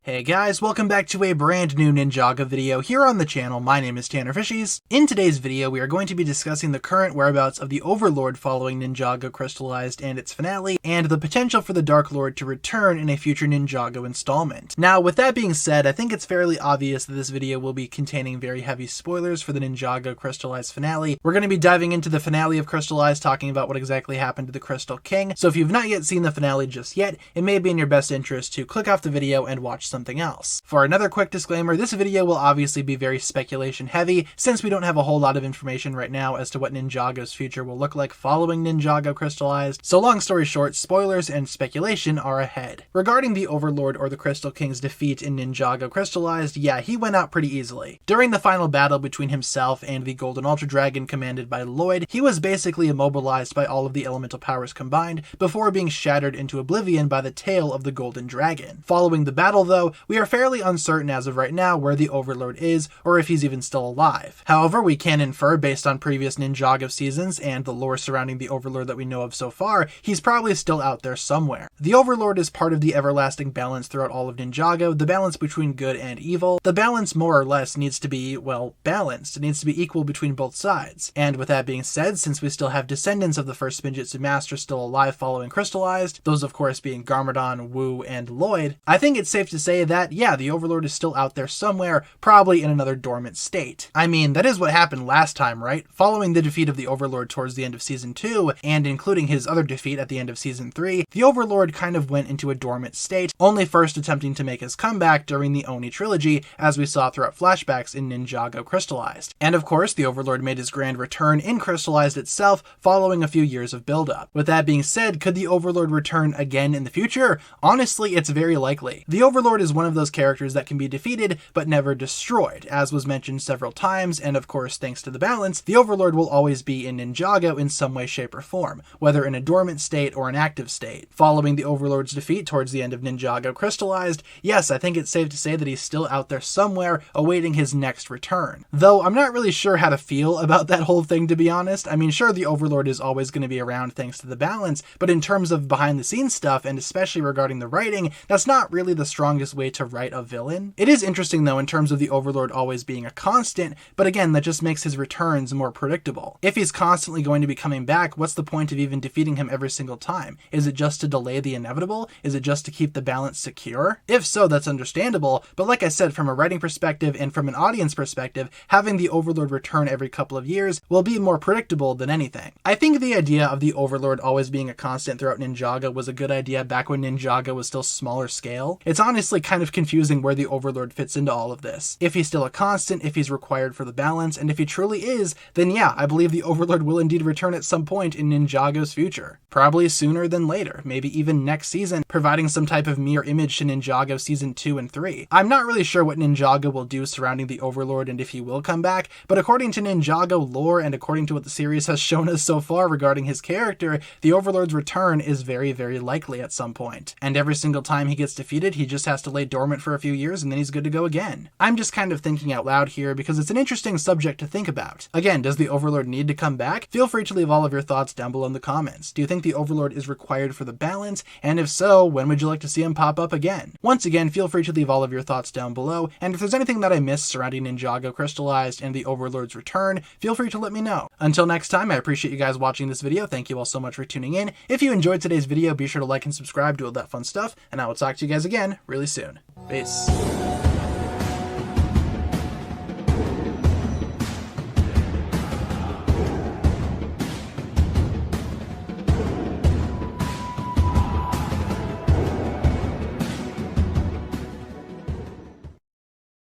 Hey guys, welcome back to a brand new Ninjago video here on the channel. My name is TannerFishies. In today's video, we are going to be discussing the current whereabouts of the Overlord following Ninjago Crystalized and its finale, and the potential for the Dark Lord to return in a future Ninjago installment. Now, with that being said, I think it's fairly obvious that this video will be containing very heavy spoilers for the Ninjago Crystalized finale. We're going to be diving into the finale of Crystalized, talking about what exactly happened to the Crystal King. So if you've not yet seen the finale just yet, it may be in your best interest to click off the video and watch something else. For another quick disclaimer, this video will obviously be very speculation heavy, since we don't have a whole lot of information right now as to what Ninjago's future will look like following Ninjago Crystalized. So long story short, spoilers and speculation are ahead. Regarding the Overlord or the Crystal King's defeat in Ninjago Crystalized, yeah, he went out pretty easily. During the final battle between himself and the Golden Ultra Dragon commanded by Lloyd, he was basically immobilized by all of the elemental powers combined before being shattered into oblivion by the tail of the Golden Dragon. Following the battle though, we are fairly uncertain as of right now where the Overlord is or if he's even still alive. However, we can infer based on previous Ninjago seasons and the lore surrounding the Overlord that we know of so far, he's probably still out there somewhere. The Overlord is part of the everlasting balance throughout all of Ninjago, the balance between good and evil. The balance more or less needs to be, well, balanced. It needs to be equal between both sides. And with that being said, since we still have descendants of the first Spinjitzu Master still alive following Crystalized, those of course being Garmadon, Wu, and Lloyd, I think it's safe to say that, yeah, the Overlord is still out there somewhere, probably in another dormant state. I mean, that is what happened last time, right? Following the defeat of the Overlord towards the end of Season 2, and including his other defeat at the end of Season 3, the Overlord kind of went into a dormant state, only first attempting to make his comeback during the Oni trilogy, as we saw throughout flashbacks in Ninjago Crystalized. And of course, the Overlord made his grand return in Crystalized itself, following a few years of build-up. With that being said, could the Overlord return again in the future? Honestly, it's very likely. The Overlord is one of those characters that can be defeated, but never destroyed, as was mentioned several times, and of course, thanks to the balance, the Overlord will always be in Ninjago in some way, shape, or form, whether in a dormant state or an active state. Following the Overlord's defeat towards the end of Ninjago Crystalized, yes, I think it's safe to say that he's still out there somewhere, awaiting his next return. Though I'm not really sure how to feel about that whole thing, to be honest. I mean, sure, the Overlord is always going to be around thanks to the balance, but in terms of behind-the-scenes stuff, and especially regarding the writing, that's not really the strongest way to write a villain. It is interesting though in terms of the Overlord always being a constant, but again, that just makes his returns more predictable. If he's constantly going to be coming back, what's the point of even defeating him every single time? Is it just to delay the inevitable? Is it just to keep the balance secure? If so, that's understandable, but like I said, from a writing perspective and from an audience perspective, having the Overlord return every couple of years will be more predictable than anything. I think the idea of the Overlord always being a constant throughout Ninjago was a good idea back when Ninjago was still smaller scale. It's honestly kind of confusing where the Overlord fits into all of this. If he's still a constant, if he's required for the balance, and if he truly is, then yeah, I believe the Overlord will indeed return at some point in Ninjago's future. Probably sooner than later, maybe even next season, providing some type of mirror image to Ninjago Season 2 and 3. I'm not really sure what Ninjago will do surrounding the Overlord and if he will come back, but according to Ninjago lore and according to what the series has shown us so far regarding his character, the Overlord's return is very, very likely at some point. And every single time he gets defeated, he just has to lay dormant for a few years and then he's good to go again. I'm just kind of thinking out loud here because it's an interesting subject to think about. Again, does the Overlord need to come back? Feel free to leave all of your thoughts down below in the comments. Do you think the Overlord is required for the balance? And if so, when would you like to see him pop up again? Once again, feel free to leave all of your thoughts down below, and if there's anything that I missed surrounding Ninjago Crystalized and the Overlord's return, feel free to let me know. Until next time, I appreciate you guys watching this video. Thank you all so much for tuning in. If you enjoyed today's video, be sure to like and subscribe, do all that fun stuff, and I will talk to you guys again really soon. Peace.